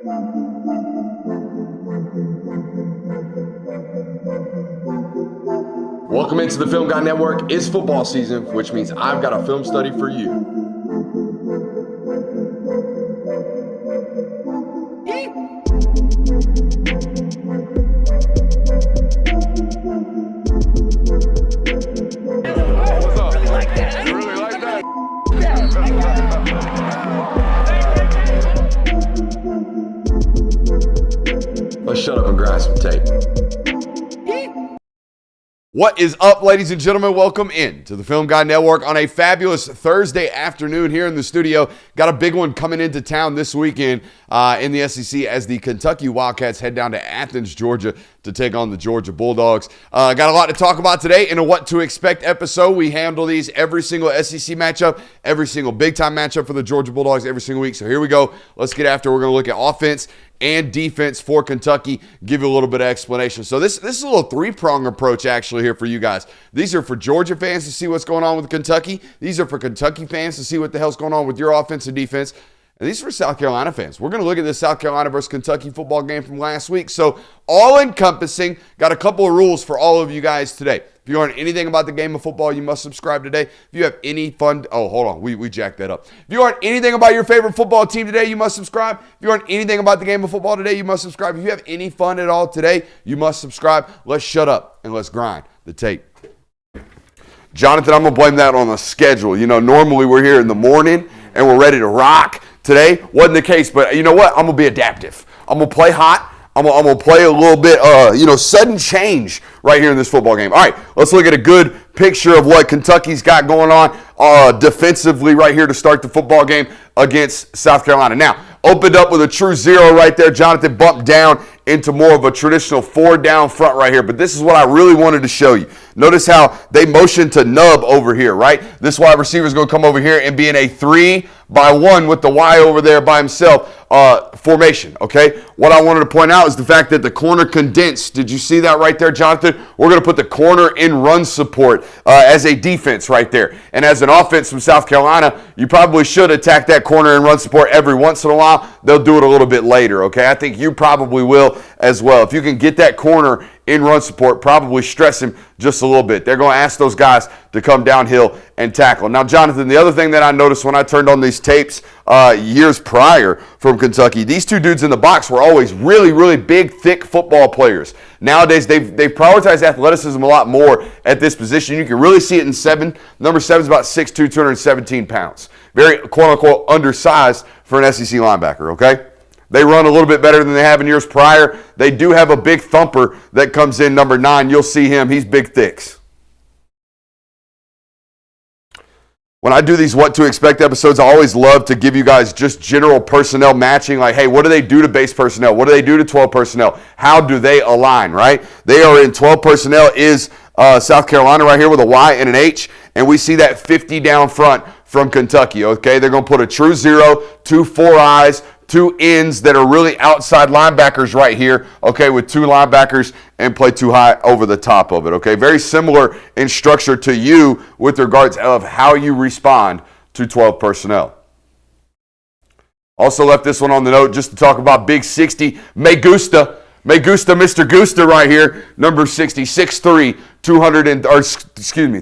Welcome into the Film Guy Network. It's football season, which means I've got a film study for you. What's up? You really like that? Let's shut up and grind some tape. What is up, ladies and gentlemen? Welcome in to the Film Guy Network on a fabulous Thursday afternoon here in the studio. Got a big one coming into town this weekend in the SEC as the Kentucky Wildcats head down to Athens, Georgia to take on the Georgia Bulldogs. Got a lot to talk about today in a What to Expect episode. We handle these every single SEC matchup, every single big-time matchup for the Georgia Bulldogs every single week. So here we go. Let's get after it. We're going to look at offense and defense for Kentucky, give you a little bit of explanation. So this is a little three-prong approach actually here for you guys. These are for Georgia fans to see what's going on with Kentucky. These are for Kentucky fans to see what the hell's going on with your offense and defense. And these are for South Carolina fans. We're going to look at this South Carolina versus Kentucky football game from last week. So all-encompassing, got a couple of rules for all of you guys today. If you aren't anything about the game of football, you must subscribe today. If you have any fun, hold on, we jacked that up. If you aren't anything about your favorite football team today, you must subscribe. If you aren't anything about the game of football today, you must subscribe. If you have any fun at all today, you must subscribe. Let's shut up and let's grind the tape. Jonathan, I'm going to blame that on the schedule. You know, normally we're here in the morning and we're ready to rock. Today wasn't the case, but you know what? I'm going to be adaptive. I'm going to play hot. I'm going to play a little bit, sudden change right here in this football game. All right, let's look at a good picture of what Kentucky's got going on defensively right here to start the football game against South Carolina. Now, opened up with a true zero right there. Jonathan bumped down into more of a traditional 4-down front right here. But this is what I really wanted to show you. Notice how they motion to nub over here, right? This wide receiver is going to come over here and be in a 3-by-1 with the Y over there by himself formation, okay? What I wanted to point out is the fact that the corner condensed. Did you see that right there, Jonathan? We're going to put the corner in run support as a defense right there. And as an offense from South Carolina, you probably should attack that corner and run support every once in a while. They'll do it a little bit later, okay? I think you probably will as well. If you can get that corner in run support, probably stress him just a little bit. They're going to ask those guys to come downhill and tackle. Now, Jonathan, the other thing that I noticed when I turned on these tapes years prior from Kentucky, these two dudes in the box were always really, really big, thick football players. Nowadays, they've prioritized athleticism a lot more at this position. You can really see it in 7. Number 7 is about 6'2", 217 pounds. Very, quote-unquote, undersized for an SEC linebacker, okay? They run a little bit better than they have in years prior. They do have a big thumper that comes in, number 9. You'll see him. He's big thicks. When I do these What to Expect episodes, I always love to give you guys just general personnel matching. Like, hey, what do they do to base personnel? What do they do to 12 personnel? How do they align, right? They are in 12 personnel is South Carolina right here with a Y and an H. And we see that 50 down front from Kentucky, okay? They're going to put a true 0, 2 4-eyes, 2 ends that are really outside linebackers right here, okay, with 2 linebackers and play 2 high over the top of it, okay? Very similar in structure to you with regards of how you respond to 12 personnel. Also left this one on the note just to talk about Big 60, Mr. Gusta right here, number 60, 6'3",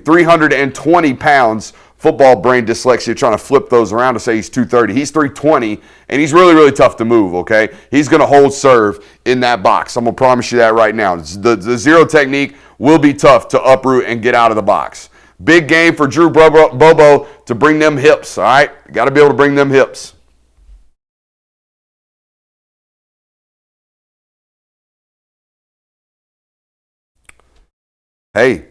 320 pounds. Football brain dyslexia, trying to flip those around to say he's 230. He's 320, and he's really, really tough to move, okay? He's going to hold serve in that box. I'm going to promise you that right now. The zero technique will be tough to uproot and get out of the box. Big game for Drew Bobo to bring them hips, all right? Got to be able to bring them hips. Hey,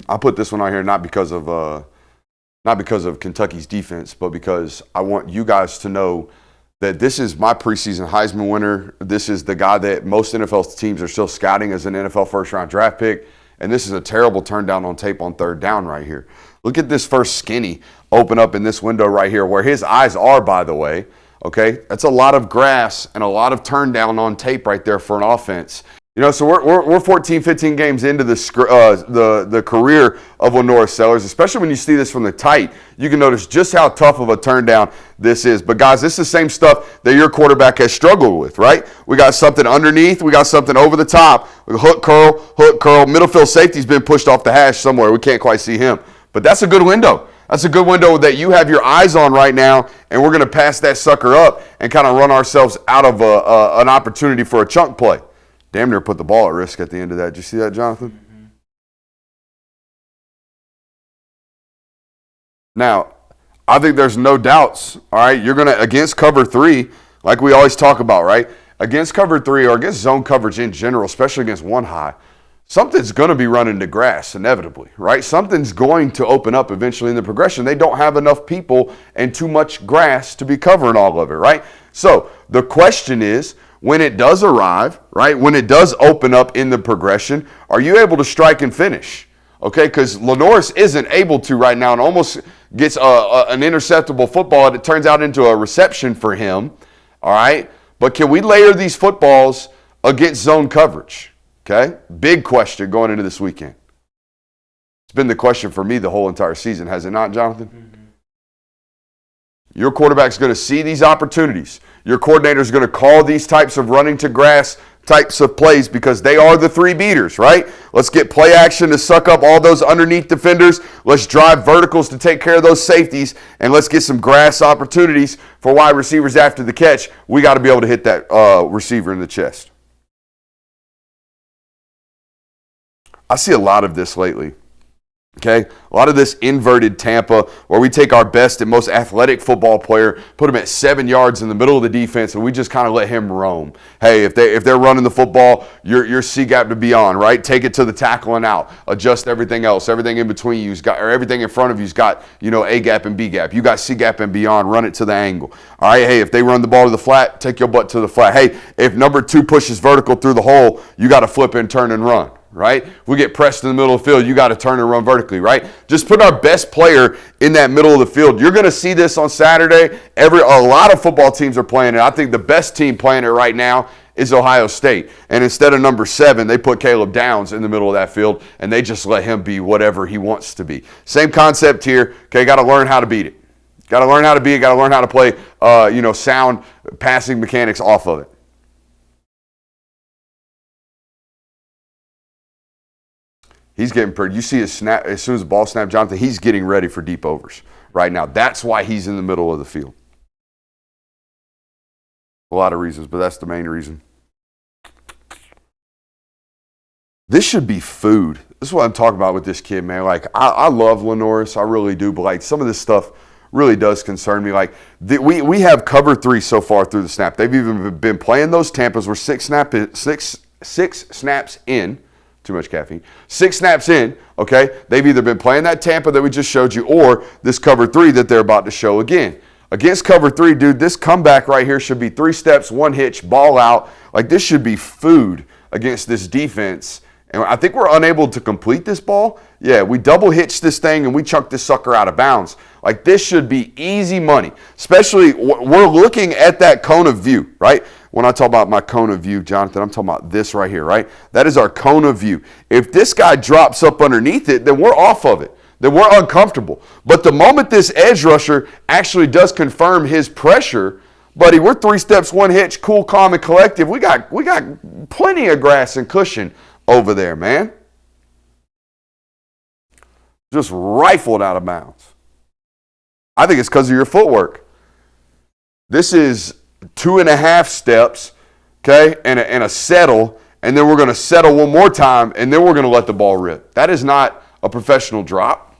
I put this one on here not because of Kentucky's defense, but because I want you guys to know that this is my preseason Heisman winner. This is the guy that most NFL teams are still scouting as an NFL first-round draft pick, and this is a terrible turn down on tape on 3rd down right here. Look at this first skinny open up in this window right here where his eyes are, by the way, okay? That's a lot of grass and a lot of turn down on tape right there for an offense. So we're 14, 15 games into the career of Lenora Sellers, especially when you see this from the tight. You can notice just how tough of a turn down this is. But, guys, this is the same stuff that your quarterback has struggled with, right? We got something underneath. We got something over the top. Hook, curl. Middle field safety's been pushed off the hash somewhere. We can't quite see him. But that's a good window. That's a good window that you have your eyes on right now, and we're going to pass that sucker up and kind of run ourselves out of an opportunity for a chunk play. Damn near put the ball at risk at the end of that. Did you see that, Jonathan? Mm-hmm. Now, I think there's no doubts, all right? You're going to, against cover 3, like we always talk about, right? Against cover 3 or against zone coverage in general, especially against one high, something's going to be running to grass inevitably, right? Something's going to open up eventually in the progression. They don't have enough people and too much grass to be covering all of it, right? So the question is, when it does arrive, right, when it does open up in the progression, are you able to strike and finish? Okay, because Lenoris isn't able to right now and almost gets an interceptable football and it turns out into a reception for him, all right? But can we layer these footballs against zone coverage? Okay, big question going into this weekend. It's been the question for me the whole entire season, has it not, Jonathan? Mm-hmm. Your quarterback's going to see these opportunities. Your coordinator's going to call these types of running to grass types of plays because they are the 3 beaters, right? Let's get play action to suck up all those underneath defenders. Let's drive verticals to take care of those safeties, and let's get some grass opportunities for wide receivers after the catch. We got to be able to hit that receiver in the chest. I see a lot of this lately. Okay, a lot of this inverted Tampa where we take our best and most athletic football player, put him at 7 yards in the middle of the defense, and we just kind of let him roam. Hey, if they're running the football, your C gap to be on, right? Take it to the tackle and out. Adjust everything else. Everything in between you's got, or everything in front of you's got, A gap and B gap. You got C gap and beyond. Run it to the angle. All right. Hey, if they run the ball to the flat, take your butt to the flat. Hey, if number 2 pushes vertical through the hole, you got to flip and turn and run. Right? If we get pressed in the middle of the field, you got to turn and run vertically, right? Just put our best player in that middle of the field. You're going to see this on Saturday. A lot of football teams are playing it. I think the best team playing it right now is Ohio State. And instead of number 7, they put Caleb Downs in the middle of that field, and they just let him be whatever he wants to be. Same concept here. Okay, got to learn how to beat it. Got to learn how to beat it. Got to learn how to play, sound passing mechanics off of it. He's getting pretty. You see his snap as soon as the ball snapped, Jonathan. He's getting ready for deep overs right now. That's why he's in the middle of the field. A lot of reasons, but that's the main reason. This should be food. This is what I'm talking about with this kid, man. Like I love Lenoris, I really do, but like some of this stuff really does concern me. Like we have cover 3 so far through the snap. They've even been playing those Tampas. We're 6 snaps in. Too much caffeine. 6 snaps in, okay? They've either been playing that Tampa that we just showed you or this cover 3 that they're about to show again. Against cover 3, dude, this comeback right here should be 3 steps, 1 hitch, ball out. Like this should be food against this defense. And I think we're unable to complete this ball. Yeah, we double hitch this thing and we chuck this sucker out of bounds. Like this should be easy money. Especially we're looking at that cone of view, right? When I talk about my cone of view, Jonathan, I'm talking about this right here, right? That is our cone of view. If this guy drops up underneath it, then we're off of it. Then we're uncomfortable. But the moment this edge rusher actually does confirm his pressure, buddy, we're 3 steps, 1 hitch, cool, calm, and collective. We got plenty of grass and cushion over there, man. Just rifled out of bounds. I think it's because of your footwork. This is 2.5 steps, okay, and a settle, and then we're going to settle one more time, and then we're going to let the ball rip. That is not a professional drop.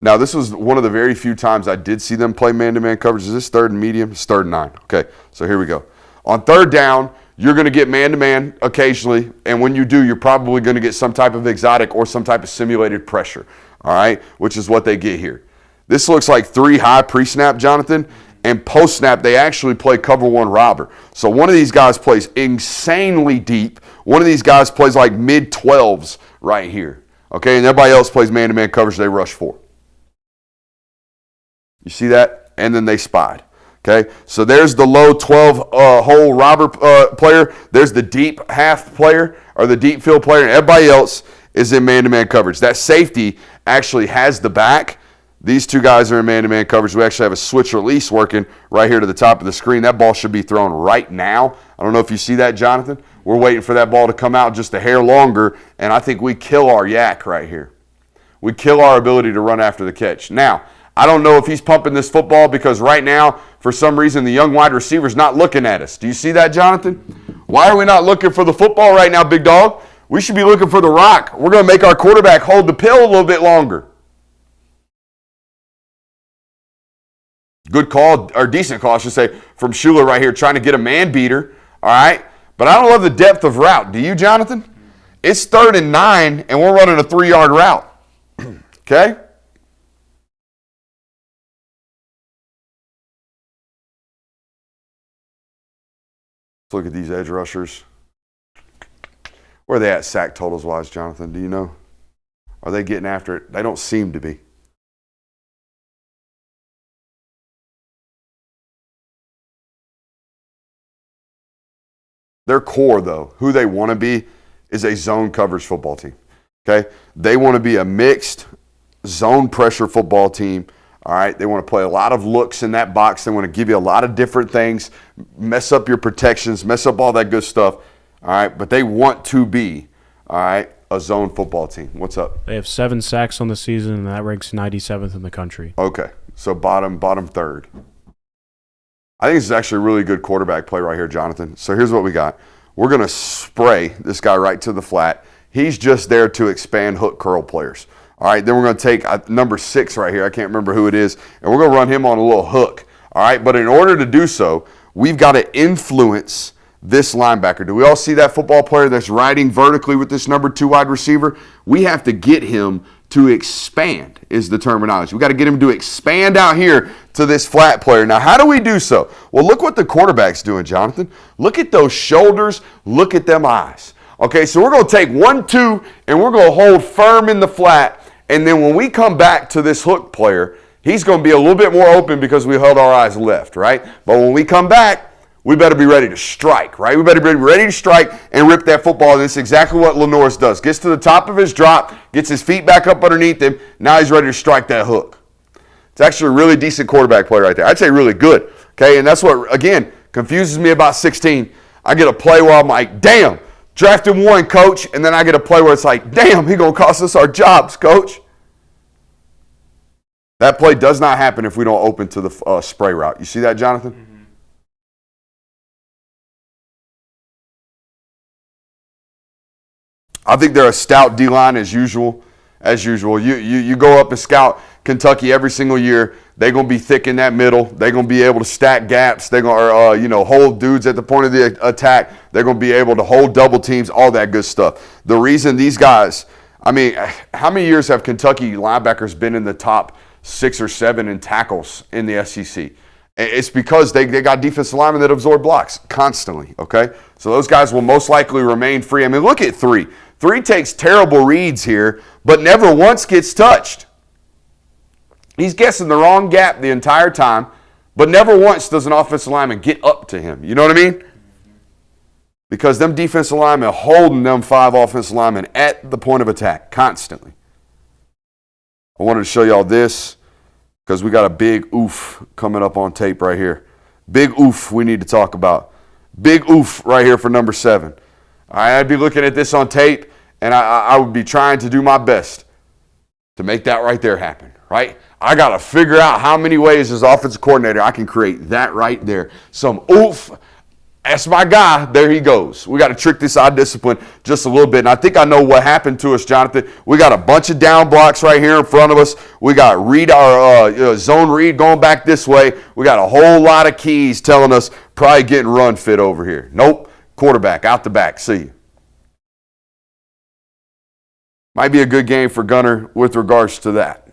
Now, this was one of the very few times I did see them play man-to-man coverage. Is this 3rd and medium? It's 3rd and 9. Okay, so here we go. On 3rd down, you're going to get man-to-man occasionally, and when you do, you're probably going to get some type of exotic or some type of simulated pressure, all right, which is what they get here. This looks like 3 high pre-snap, Jonathan, and post-snap, they actually play cover 1 robber. So one of these guys plays insanely deep. One of these guys plays like mid-12s right here, okay, and everybody else plays man-to-man coverage, they rush 4. You see that? And then they spied. Okay, so there's the low 12-hole robber player. There's the deep half player or the deep field player, and everybody else is in man-to-man coverage. That safety actually has the back. These two guys are in man-to-man coverage. We actually have a switch release working right here to the top of the screen. That ball should be thrown right now. I don't know if you see that, Jonathan. We're waiting for that ball to come out just a hair longer, and I think we kill our yak right here. We kill our ability to run after the catch. Now, I don't know if he's pumping this football because right now, for some reason, the young wide receiver's not looking at us. Do you see that, Jonathan? Why are we not looking for the football right now, big dog? We should be looking for the rock. We're going to make our quarterback hold the pill a little bit longer. Good call, or decent call, I should say, from Schuler right here, trying to get a man beater. All right? But I don't love the depth of route. Do you, Jonathan? It's 3rd and 9, and we're running a 3-yard route. Okay? Let's look at these edge rushers. Where are they at sack totals-wise, Jonathan? Do you know? Are they getting after it? They don't seem to be. Their core, though, who they want to be, is a zone coverage football team. Okay? They want to be a mixed zone pressure football team. All right? They want to play a lot of looks in that box. They want to give you a lot of different things, mess up your protections, mess up all that good stuff. All right? But they want to be, all right, a zone football team. What's up? They have 7 sacks on the season, and that ranks 97th in the country. Okay. So bottom third. I think this is actually a really good quarterback play right here, Jonathan. So here's what we got. We're going to spray this guy right to the flat. He's just there to expand hook curl players. All right, then we're going to take number 6 right here. I can't remember who it is. And we're going to run him on a little hook. All right, but in order to do so, we've got to influence this linebacker. Do we all see that football player that's riding vertically with this number 2 wide receiver? We have to get him to expand is the terminology. We got to get him to expand out here to this flat player. Now, how do we do so? Well, look what the quarterback's doing, Jonathan. Look at those shoulders. Look at them eyes. Okay, so we're going to take 1, 2, and we're going to hold firm in the flat. And then when we come back to this hook player, he's going to be a little bit more open because we held our eyes left, right? But when we come back, we better be ready to strike, right? We better be ready to strike and rip that football. And that's exactly what Lenore's does. Gets to the top of his drop, gets his feet back up underneath him. Now he's ready to strike that hook. It's actually a really decent quarterback play right there. I'd say really good, okay? And that's what, again, confuses me about 16. I get a play where I'm like, damn, drafted 1, coach. And then I get a play where it's like, damn, he's going to cost us our jobs, coach. That play does not happen if we don't open to the spray route. You see that, Jonathan? Mm-hmm. I think they're a stout D-line as usual. You go up and scout Kentucky every single year. They're going to be thick in that middle. They're going to be able to stack gaps. They're going to hold dudes at the point of the attack. They're going to be able to hold double teams, all that good stuff. The reason these guys, I mean, how many years have Kentucky linebackers been in the top 6 or 7 in tackles in the SEC? It's because they got defensive linemen that absorb blocks constantly, okay? So those guys will most likely remain free. I mean, look at 3. 3 takes terrible reads here, but never once gets touched. He's guessing the wrong gap the entire time, but never once does an offensive lineman get up to him. You know what I mean? Because them defensive linemen holding them 5 offensive linemen at the point of attack constantly. I wanted to show y'all this because we got a big oof coming up on tape right here. Big oof we need to talk about. Big oof right here for number 7. All right, I'd be looking at this on tape, and I would be trying to do my best to make that right there happen, right? I got to figure out how many ways as offensive coordinator I can create that right there. Some oof. That's my guy. There he goes. We got to trick this eye discipline just a little bit. And I think I know what happened to us, Jonathan. We got a bunch of down blocks right here in front of us. We got zone read going back this way. We got a whole lot of keys telling us probably getting run fit over here. Nope. Quarterback out the back. See you. Might be a good game for Gunner with regards to that.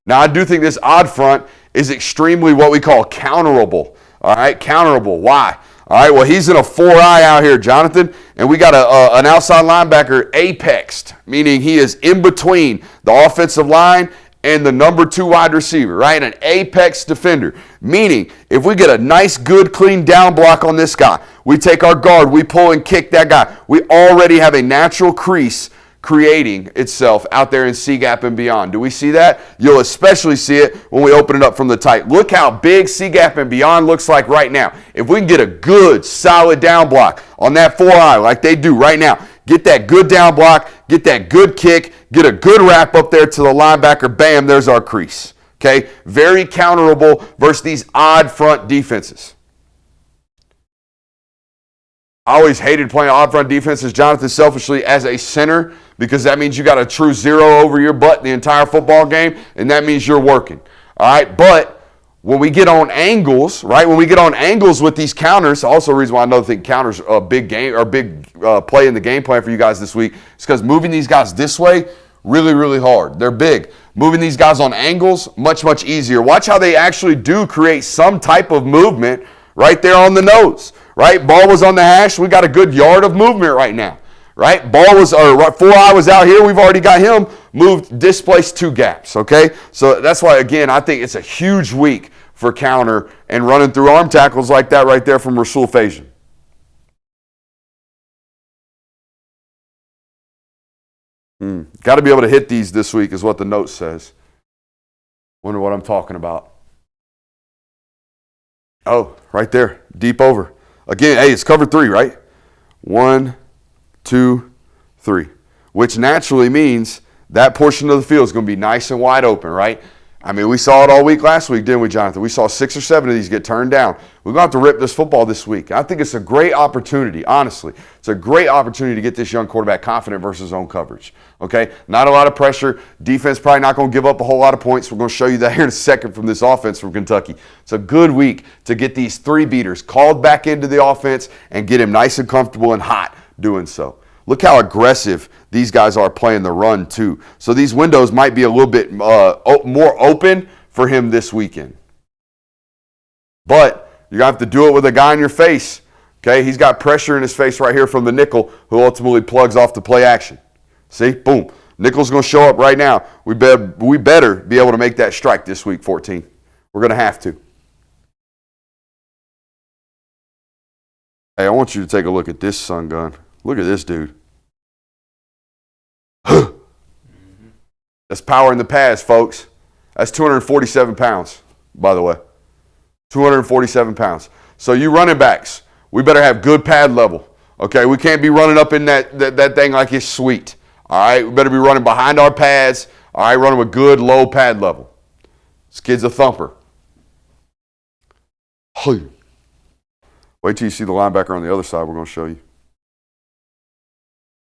Now, I do think this odd front is extremely what we call counterable. All right, counterable. Why? All right, well, he's in a 4-eye out here, Jonathan, and we got an outside linebacker apexed, meaning he is in between the offensive line and the number 2 wide receiver, right? An apex defender. Meaning, if we get a nice, good, clean down block on this guy, we take our guard, we pull and kick that guy. We already have a natural crease creating itself out there in C-gap and beyond. Do we see that? You'll especially see it when we open it up from the tight. Look how big C-gap and beyond looks like right now. If we can get a good, solid down block on that 4-eye like they do right now, get that good down block, get that good kick, get a good wrap up there to the linebacker, bam, there's our crease. Okay? Very counterable versus these odd front defenses. I always hated playing odd front defenses, Jonathan, selfishly as a center, because that means you got a true 0 over your butt the entire football game, and that means you're working. All right? But when we get on angles, right? When we get on angles with these counters, also a reason why I think counters are a big game or big play in the game plan for you guys this week is because moving these guys this way, really, really hard. They're big. Moving these guys on angles, much, much easier. Watch how they actually do create some type of movement right there on the nose, right? Ball was on the hash. We got a good yard of movement right now, right? Ball was, or 4-eye was out here. We've already got him moved, displaced 2 gaps, okay? So that's why, again, I think it's a huge week for counter and running through arm tackles like that right there from Rasul Fajan. Got to be able to hit these this week is what the note says. Wonder what I'm talking about. Oh, right there. Deep over. Again, hey, it's cover 3, right? 1, 2, 3. Which naturally means that portion of the field is going to be nice and wide open, right? I mean, we saw it all week last week, didn't we, Jonathan? We saw 6 or 7 of these get turned down. We're going to have to rip this football this week. I think it's a great opportunity, honestly. It's a great opportunity to get this young quarterback confident versus zone coverage, okay? Not a lot of pressure. Defense probably not going to give up a whole lot of points. We're going to show you that here in a second from this offense from Kentucky. It's a good week to get these 3 beaters called back into the offense and get him nice and comfortable and hot doing so. Look how aggressive these guys are playing the run, too. So these windows might be a little bit more open for him this weekend. But you're going to have to do it with a guy in your face. Okay, he's got pressure in his face right here from the nickel who ultimately plugs off the play action. See? Boom. Nickel's going to show up right now. We better be able to make that strike this week, 14. We're going to have to. Hey, I want you to take a look at this sun gun. Look at this dude. That's power in the pads, folks. That's 247 pounds, by the way. 247 pounds. So you running backs, we better have good pad level. Okay, we can't be running up in that thing like it's sweet. All right, we better be running behind our pads. All right, running with good low pad level. This kid's a thumper. Wait till you see the linebacker on the other side we're going to show you.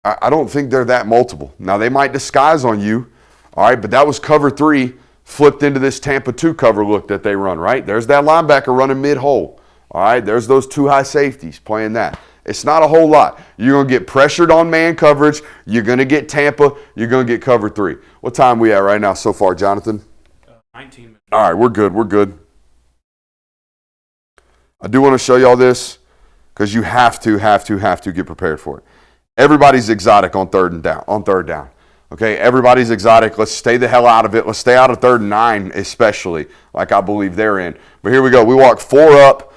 I don't think they're that multiple. Now, they might disguise on you, all right, but that was cover 3 flipped into this Tampa 2 cover look that they run, right? There's that linebacker running mid-hole, all right? There's those 2 high safeties playing that. It's not a whole lot. You're going to get pressured on man coverage. You're going to get Tampa. You're going to get cover 3. What time are we at right now so far, Jonathan? 19 minutes. All right, we're good. We're good. I do want to show y'all this because you have to get prepared for it. Everybody's exotic on third down. Okay, everybody's exotic. Let's stay the hell out of it. Let's stay out of 3rd and 9, especially, like I believe they're in. But here we go. We walk 4 up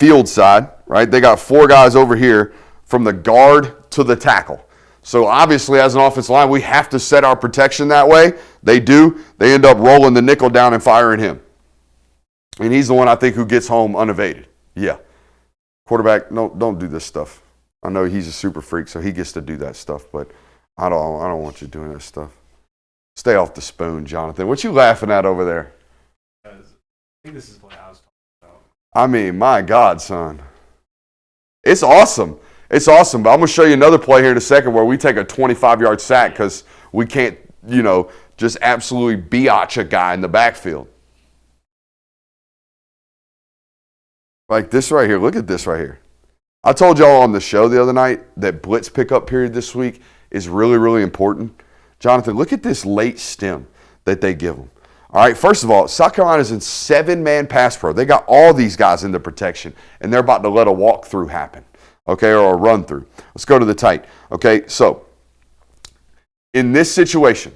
field side, right? They got 4 guys over here from the guard to the tackle. So obviously, as an offensive line, we have to set our protection that way. They do. They end up rolling the nickel down and firing him. And he's the one, I think, who gets home unevaded. Yeah. Quarterback, no, don't do this stuff. I know he's a super freak, so he gets to do that stuff, but I don't want you doing that stuff. Stay off the spoon, Jonathan. What you laughing at over there? I think this is what I was talking about. I mean, my God, son. It's awesome. It's awesome, but I'm going to show you another play here in a second where we take a 25-yard sack because we can't, just absolutely biatch a guy in the backfield. Like this right here. Look at this right here. I told y'all on the show the other night that blitz pickup period this week is really, really important. Jonathan, look at this late stem that they give them. All right, first of all, South Carolina's in 7-man pass pro. They got all these guys in the protection, and they're about to let a walkthrough happen, okay, or a run-through. Let's go to the tight. Okay, so in this situation,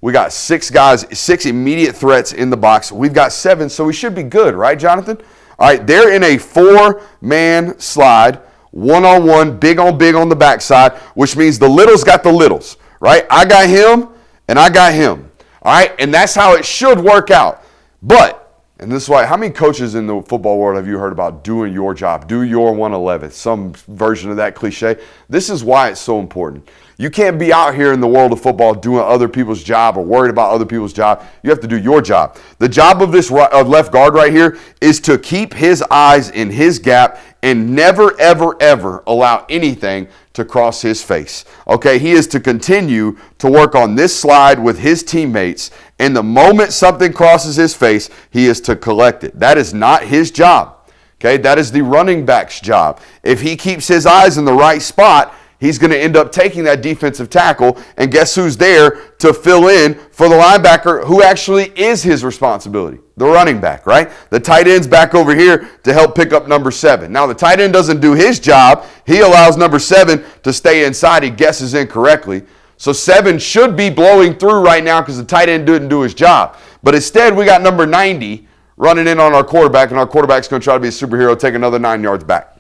We got 6 guys, 6 immediate threats in the box. We've got 7, so we should be good, right, Jonathan? All right, they're in a 4-man slide, one-on-one, big on big on the backside, which means the littles got the littles, right? I got him, and I got him. All right, and that's how it should work out. But, and this is why, how many coaches in the football world have you heard about doing your job, do your 111, some version of that cliche? This is why it's so important. You can't be out here in the world of football doing other people's job or worried about other people's job. You have to do your job. The job of this left guard right here is to keep his eyes in his gap and never, ever, ever allow anything to cross his face. Okay, he is to continue to work on this slide with his teammates, and the moment something crosses his face, he is to collect it. That is not his job. Okay, that is the running back's job. If he keeps his eyes in the right spot, he's going to end up taking that defensive tackle, and guess who's there to fill in for the linebacker who actually is his responsibility? The running back, right? The tight end's back over here to help pick up number 7. Now, the tight end doesn't do his job. He allows number 7 to stay inside. He guesses incorrectly. So 7 should be blowing through right now because the tight end didn't do his job. But instead, we got number 90 running in on our quarterback, and our quarterback's going to try to be a superhero, take another 9 yards back.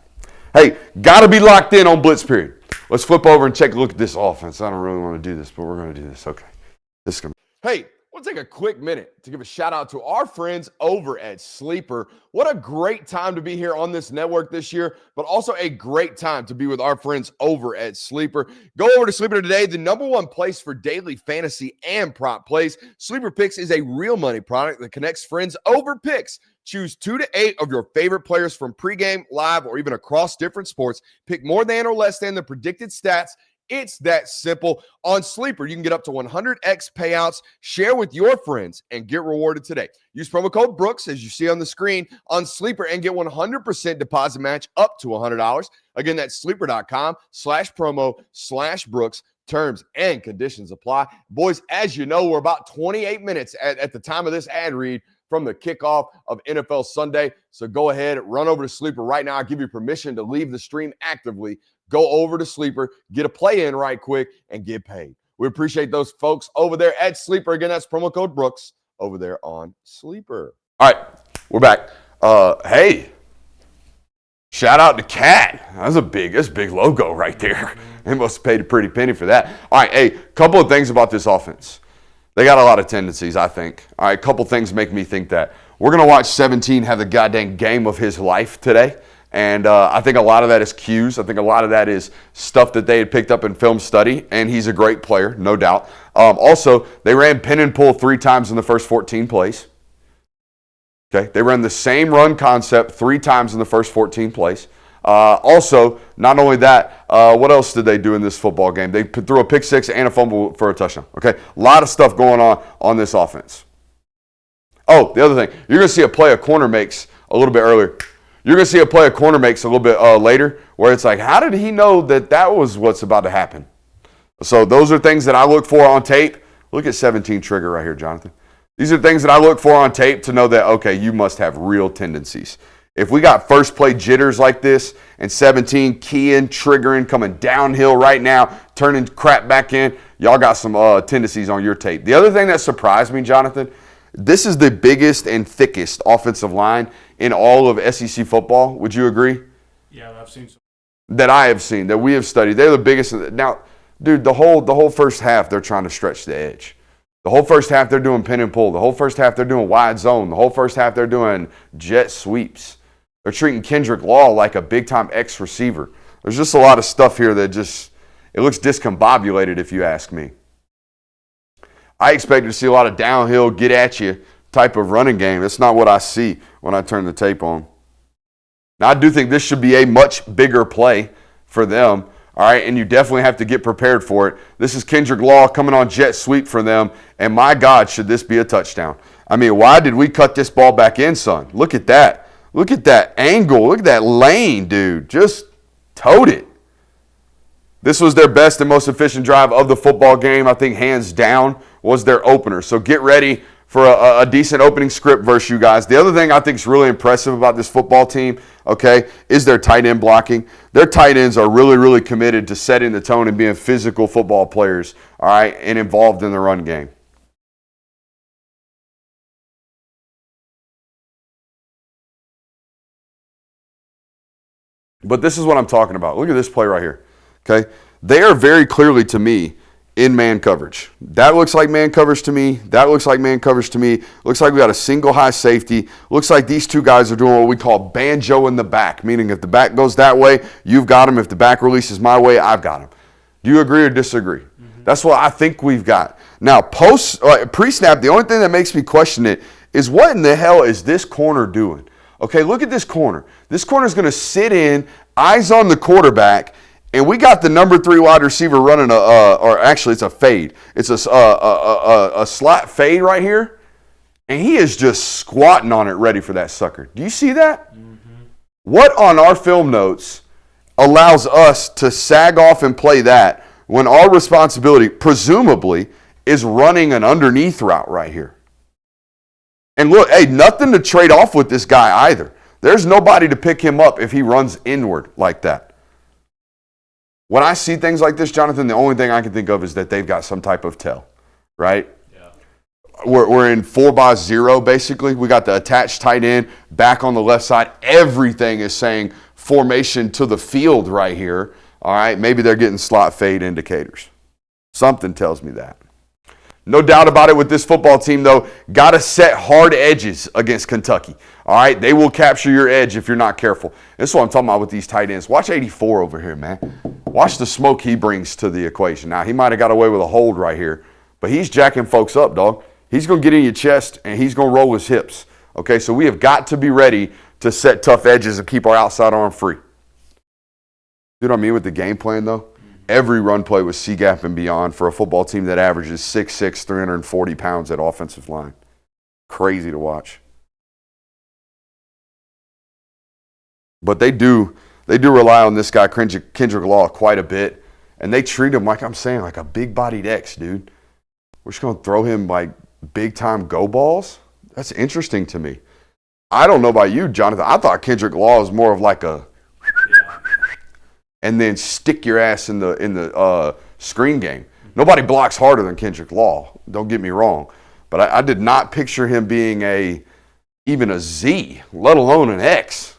Hey, got to be locked in on blitz period. Let's flip over and take a look at this offense. I don't really want to do this, but we're going to do this. Okay. This is going to Hey, we'll take a quick minute to give a shout out to our friends over at Sleeper. What a great time to be here on this network this year, but also a great time to be with our friends over at Sleeper. Go over to Sleeper today, the #1 place for daily fantasy and prop plays. Sleeper Picks is a real money product that connects friends over picks. Choose 2 to 8 of your favorite players from pregame, live, or even across different sports. Pick more than or less than the predicted stats. It's that simple. On Sleeper, you can get up to 100x payouts. Share with your friends and get rewarded today. Use promo code Brooks, as you see on the screen, on Sleeper and get 100% deposit match up to $100. Again, that's sleeper.com/promo/Brooks. Terms and conditions apply. Boys, as you know, we're about 28 minutes at the time of this ad read from the kickoff of NFL Sunday. So go ahead, run over to Sleeper right now. I'll give you permission to leave the stream actively. Go over to Sleeper, get a play in right quick, and get paid. We appreciate those folks over there at Sleeper. Again, that's promo code Brooks over there on Sleeper. All right, we're back. Hey, shout out to Cat. That's a big logo right there. They must have paid a pretty penny for that. All right, hey, couple of things about this offense. They got a lot of tendencies, I think. All right, a couple things make me think that. We're going to watch 17 have the goddamn game of his life today. And I think a lot of that is cues. I think a lot of that is stuff that they had picked up in film study. And he's a great player, no doubt. Also, they ran pin and pull 3 times in the first 14 plays. Okay, they ran the same run concept 3 times in the first 14 plays. Also, not only that, what else did they do in this football game? They threw a pick 6 and a fumble for a touchdown. Okay, a lot of stuff going on this offense. Oh, the other thing, you're going to see a play a corner makes a little bit earlier. You're going to see a play a corner makes a little bit later where it's like, how did he know that was what's about to happen? So those are things that I look for on tape. Look at 17 trigger right here, Jonathan. These are things that I look for on tape to know that, okay, you must have real tendencies. If we got first play jitters like this and 17 keying, triggering, coming downhill right now, turning crap back in, y'all got some tendencies on your tape. The other thing that surprised me, Jonathan, this is the biggest and thickest offensive line in all of SEC football. Would you agree? Yeah, I've seen some. That I have seen, that we have studied. They're the biggest. Now, dude, the whole first half, they're trying to stretch the edge. The whole first half, they're doing pin and pull. The whole first half, they're doing wide zone. The whole first half, they're doing jet sweeps. They're treating Kendrick Law like a big-time X receiver. There's just a lot of stuff here that it looks discombobulated, if you ask me. I expected to see a lot of downhill, get-at-you type of running game. That's not what I see when I turn the tape on. Now, I do think this should be a much bigger play for them, all right, and you definitely have to get prepared for it. This is Kendrick Law coming on jet sweep for them, and my God, should this be a touchdown. I mean, why did we cut this ball back in, son? Look at that. Look at that angle. Look at that lane, dude. Just towed it. This was their best and most efficient drive of the football game. I think hands down was their opener. So get ready for a decent opening script versus you guys. The other thing I think is really impressive about this football team, okay, is their tight end blocking. Their tight ends are really, really committed to setting the tone and being physical football players, all right, and involved in the run game. But this is what I'm talking about. Look at this play right here. Okay? They are very clearly, to me, in man coverage. That looks like man coverage to me. That looks like man coverage to me. Looks like we got a single high safety. Looks like these two guys are doing what we call banjo in the back, meaning if the back goes that way, you've got him. If the back releases my way, I've got him. Do you agree or disagree? Mm-hmm. That's what I think we've got. Now, pre-snap, the only thing that makes me question it is what in the hell is this corner doing? Okay, look at this corner. This corner is going to sit in, eyes on the quarterback, and we got the number 3 wide receiver running or actually it's a fade. It's a slot fade right here, and he is just squatting on it ready for that sucker. Do you see that? Mm-hmm. What on our film notes allows us to sag off and play that when our responsibility, presumably, is running an underneath route right here? And look, hey, nothing to trade off with this guy either. There's nobody to pick him up if he runs inward like that. When I see things like this, Jonathan, the only thing I can think of is that they've got some type of tell, right? Yeah. We're in 4-by-0, basically. We got the attached tight end back on the left side. Everything is saying formation to the field right here. All right, maybe they're getting slot fade indicators. Something tells me that. No doubt about it with this football team, though. Got to set hard edges against Kentucky. All right, they will capture your edge if you're not careful. This is what I'm talking about with these tight ends. Watch 84 over here, man. Watch the smoke he brings to the equation. Now, he might have got away with a hold right here, but he's jacking folks up, dog. He's going to get in your chest, and he's going to roll his hips. Okay, so we have got to be ready to set tough edges and keep our outside arm free. You know what I mean with the game plan, though? Every run play was C-gap and beyond for a football team that averages 6'6", 340 pounds at offensive line. Crazy to watch. But they do rely on this guy, Kendrick Law, quite a bit. And they treat him, like I'm saying, like a big-bodied X, dude. We're just going to throw him like big-time go balls? That's interesting to me. I don't know about you, Jonathan. I thought Kendrick Law was more of like a and then stick your ass in the screen game. Nobody blocks harder than Kendrick Law. Don't get me wrong. But I did not picture him being even a Z, let alone an X.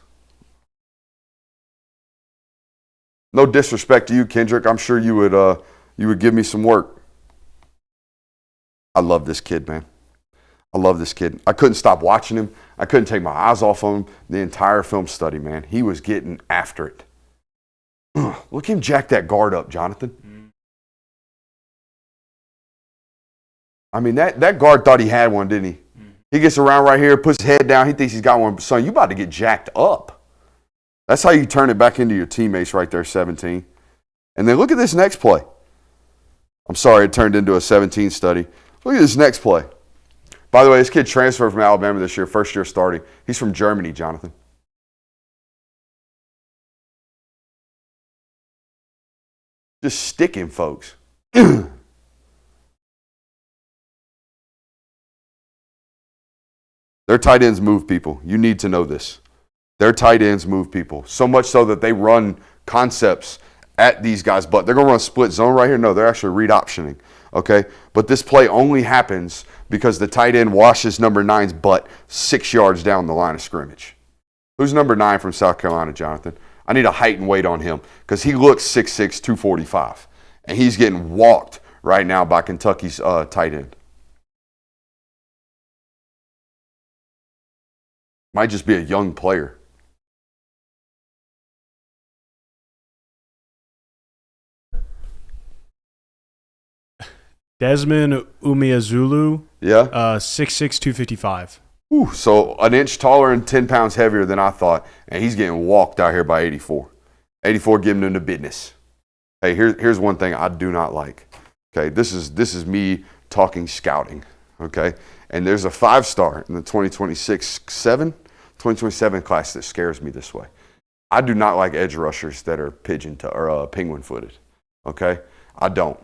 No disrespect to you, Kendrick. I'm sure you would give me some work. I love this kid, man. I love this kid. I couldn't stop watching him. I couldn't take my eyes off him the entire film study, man. He was getting after it. Look him jack that guard up, Jonathan. I mean, that guard thought he had one, didn't he? He gets around right here, puts his head down. He thinks he's got one. Son, you about to get jacked up. That's how you turn it back into your teammates right there, 17. And then look at this next play. I'm sorry it turned into a 17 study. Look at this next play. By the way, this kid transferred from Alabama this year, first year starting. He's from Germany, Jonathan. Just sticking folks. Their tight ends move people. You need to know this. Their tight ends move people. So much so that they run concepts at these guys' butt. They're going to run split zone right here. No, they're actually read optioning. Okay? But this play only happens because the tight end washes number 9's butt 6 yards down the line of scrimmage. Who's number 9 from South Carolina, Jonathan? I need a height and weight on him because he looks 6'6", 245. And he's getting walked right now by Kentucky's tight end. Might just be a young player. Desmond Umeazulu. Yeah? 6'6", 255. Ooh, so an inch taller and 10 pounds heavier than I thought, and he's getting walked out here by 84. 84 giving him the business. Hey, here's one thing I do not like. Okay, this is me talking scouting. Okay, and there's a 5-star in the 2027 class that scares me this way. I do not like edge rushers that are penguin footed. Okay, I don't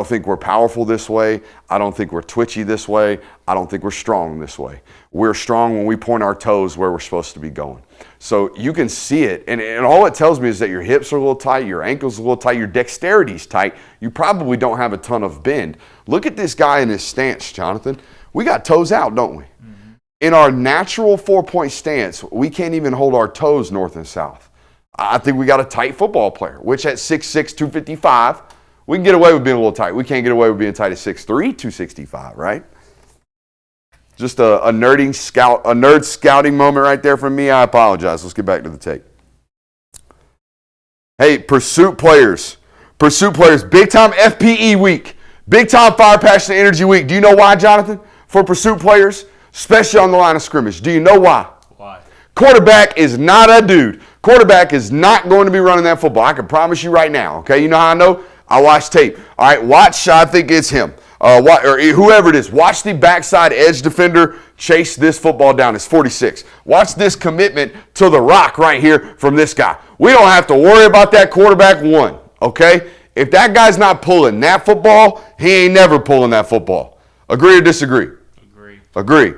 think we're powerful this way. I don't think we're twitchy this way. I don't think we're strong this way. We're strong when we point our toes where we're supposed to be going. So you can see it, and all it tells me is that your hips are a little tight, your ankles are a little tight, your dexterity's tight. You probably don't have a ton of bend. Look at this guy in his stance, Jonathan. We got toes out, don't we? Mm-hmm. In our natural 4-point stance, we can't even hold our toes north and south. I think we got a tight football player, which at 6'6", 255, we can get away with being a little tight. We can't get away with being tight at 6'3", 265, right? Just a nerd scouting moment right there from me. I apologize. Let's get back to the tape. Hey, pursuit players, big time FPE week, big time fire, passion, energy week. Do you know why, Jonathan? For pursuit players, especially on the line of scrimmage. Do you know why? Why? Quarterback is not a dude. Quarterback is not going to be running that football. I can promise you right now. Okay, you know how I know? I watch tape. All right, watch. I think it's him. Or whoever it is. Watch the backside edge defender chase this football down. It's 46. Watch this commitment to the rock right here from this guy. We don't have to worry about that quarterback one, okay? If that guy's not pulling that football, he ain't never pulling that football. Agree or disagree? Agree.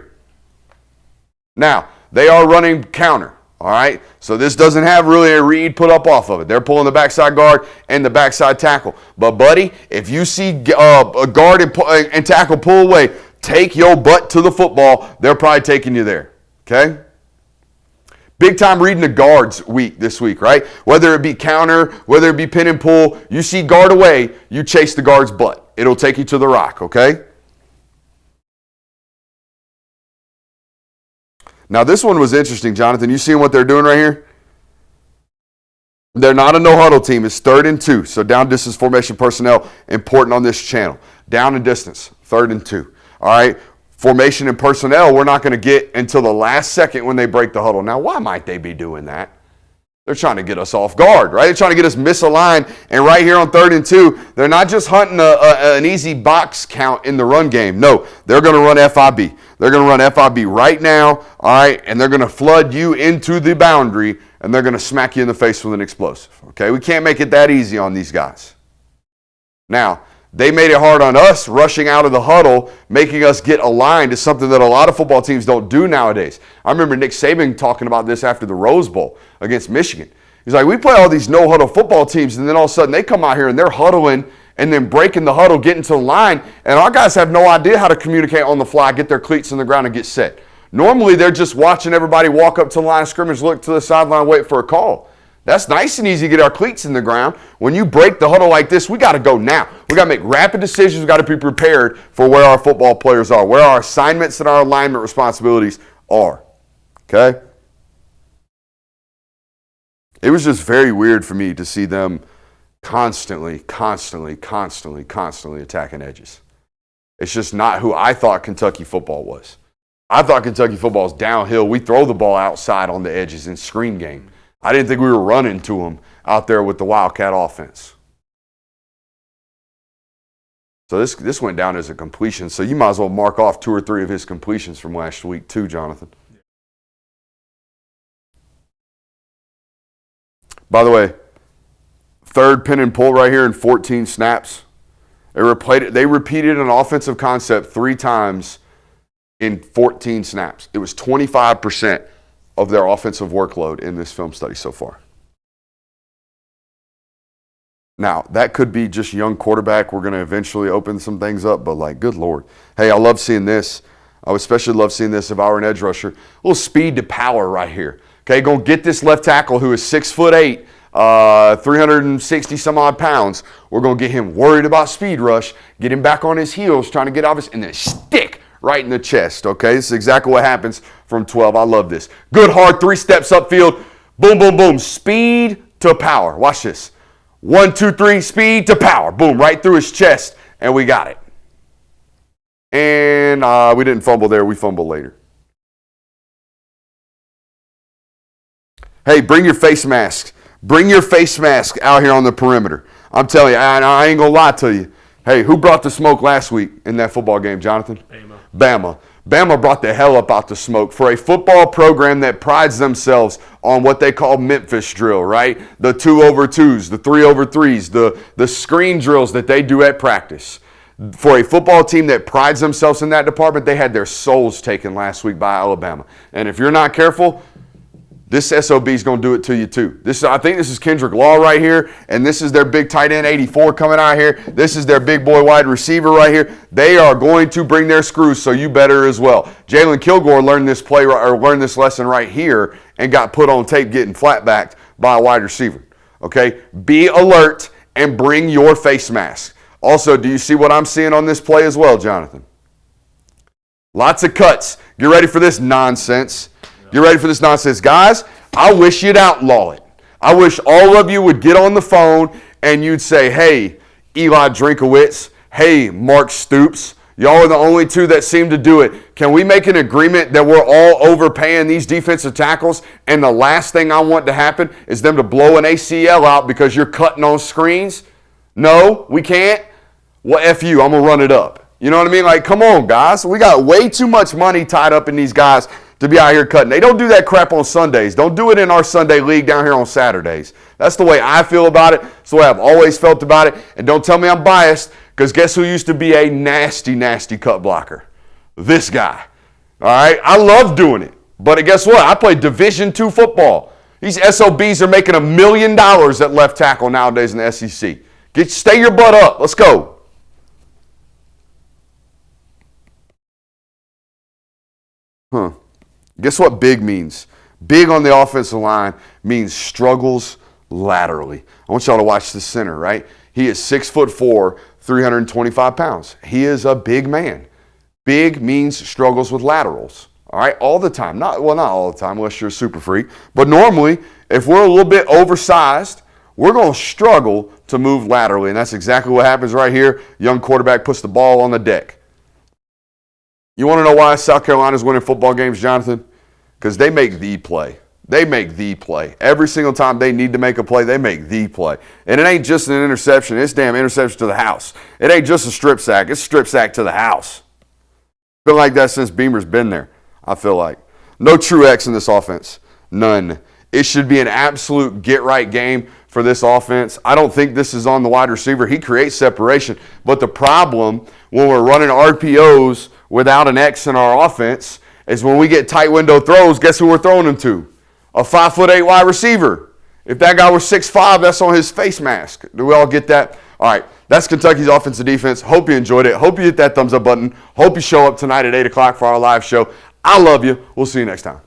Now, they are running counter, all right? So this doesn't have really a read put up off of it. They're pulling the backside guard and the backside tackle. But, buddy, if you see a guard and tackle pull away, take your butt to the football. They're probably taking you there, okay? Big time reading the guards week this week, right? Whether it be counter, whether it be pin and pull, you see guard away, you chase the guard's butt. It'll take you to the rock, okay? Now, this one was interesting, Jonathan. You seeing what they're doing right here? They're not a no-huddle team. It's 3rd and 2. So down distance formation personnel, important on this channel. Down and distance, 3rd and 2. All right? Formation and personnel, we're not going to get until the last second when they break the huddle. Now, why might they be doing that? They're trying to get us off guard, right? They're trying to get us misaligned. And right here on 3rd and 2, they're not just hunting an easy box count in the run game. No, they're going to run FIB. They're going to run FIB right now, all right? And they're going to flood you into the boundary, and they're going to smack you in the face with an explosive, okay? We can't make it that easy on these guys. Now, they made it hard on us rushing out of the huddle, making us get aligned is something that a lot of football teams don't do nowadays. I remember Nick Saban talking about this after the Rose Bowl against Michigan. He's like, we play all these no-huddle football teams, and then all of a sudden they come out here and they're huddling and then breaking the huddle, getting to the line, and our guys have no idea how to communicate on the fly, get their cleats in the ground, and get set. Normally, they're just watching everybody walk up to the line of scrimmage, look to the sideline, wait for a call. That's nice and easy to get our cleats in the ground. When you break the huddle like this, we got to go now. We got to make rapid decisions. We got to be prepared for where our football players are, where our assignments and our alignment responsibilities are. Okay? It was just very weird for me to see them constantly attacking edges. It's just not who I thought Kentucky football was. I thought Kentucky football was downhill. We throw the ball outside on the edges in screen game. I didn't think we were running to them out there with the Wildcat offense. So this went down as a completion. So you might as well mark off 2 or 3 of his completions from last week too, Jonathan. By the way, 3rd pin and pull right here in 14 snaps. They repeated an offensive concept 3 times in 14 snaps. It was 25% of their offensive workload in this film study so far. Now, that could be just young quarterback. We're going to eventually open some things up, but like, good Lord. Hey, I love seeing this. I would especially love seeing this if I were an edge rusher. A little speed to power right here. Okay, going to get this left tackle who is 6'8", 360 some odd pounds. We're going to get him worried about speed rush, get him back on his heels, trying to get obvious, and then stick right in the chest, okay? This is exactly what happens from 12. I love this. Good, hard, 3 steps upfield. Boom, boom, boom. Speed to power. Watch this. 1, 2, 3, speed to power. Boom, right through his chest, and we got it. And we didn't fumble there. We fumbled later. Hey, bring your face mask. Bring your face mask out here on the perimeter. I'm telling you, I ain't going to lie to you. Hey, who brought the smoke last week in that football game, Jonathan? Bama. Bama brought the hell up out the smoke for a football program that prides themselves on what they call Memphis drill, right? The 2-over-2s, the 3-over-3s, the screen drills that they do at practice. For a football team that prides themselves in that department, they had their souls taken last week by Alabama. And if you're not careful, this SOB is going to do it to you too. I think this is Kendrick Law right here, and this is their big tight end 84 coming out here. This is their big boy wide receiver right here. They are going to bring their screws, so you better as well. Jalen Kilgore learned this lesson right here and got put on tape getting flat-backed by a wide receiver. Okay? Be alert and bring your face mask. Also, do you see what I'm seeing on this play as well, Jonathan? Lots of cuts. Get ready for this nonsense. Get ready for this nonsense. Guys, I wish you'd outlaw it. I wish all of you would get on the phone and you'd say, hey, Eli Drinkowitz, hey, Mark Stoops, y'all are the only two that seem to do it. Can we make an agreement that we're all overpaying these defensive tackles and the last thing I want to happen is them to blow an ACL out because you're cutting on screens? No, we can't. Well, F you, I'm going to run it up. You know what I mean? Like, come on, guys. We got way too much money tied up in these guys to be out here cutting. They don't do that crap on Sundays. Don't do it in our Sunday league down here on Saturdays. That's the way I feel about it. It's the way I've always felt about it. And don't tell me I'm biased, because guess who used to be a nasty, nasty cut blocker? This guy. All right? I love doing it. But guess what? I play Division II football. These SOBs are making $1 million at left tackle nowadays in the SEC. Stay your butt up. Let's go. Guess what big means? Big on the offensive line means struggles laterally. I want y'all to watch the center, right? He is 6'4", 325 pounds. He is a big man. Big means struggles with laterals, all right? All the time. Not all the time unless you're a super freak. But normally, if we're a little bit oversized, we're going to struggle to move laterally. And that's exactly what happens right here. Young quarterback puts the ball on the deck. You want to know why South Carolina's winning football games, Jonathan? Because they make the play. They make the play. Every single time they need to make a play, they make the play. And it ain't just an interception. It's damn interception to the house. It ain't just a strip sack. It's a strip sack to the house. Been like that since Beamer's been there, I feel like. No true X in this offense. None. It should be an absolute get-right game for this offense. I don't think this is on the wide receiver. He creates separation. But the problem when we're running RPOs without an X in our offense is when we get tight window throws, guess who we're throwing them to? A 5'8" wide receiver. If that guy was 6'5", that's on his face mask. Do we all get that? All right, that's Kentucky's offensive defense. Hope you enjoyed it. Hope you hit that thumbs up button. Hope you show up tonight at 8 o'clock for our live show. I love you. We'll see you next time.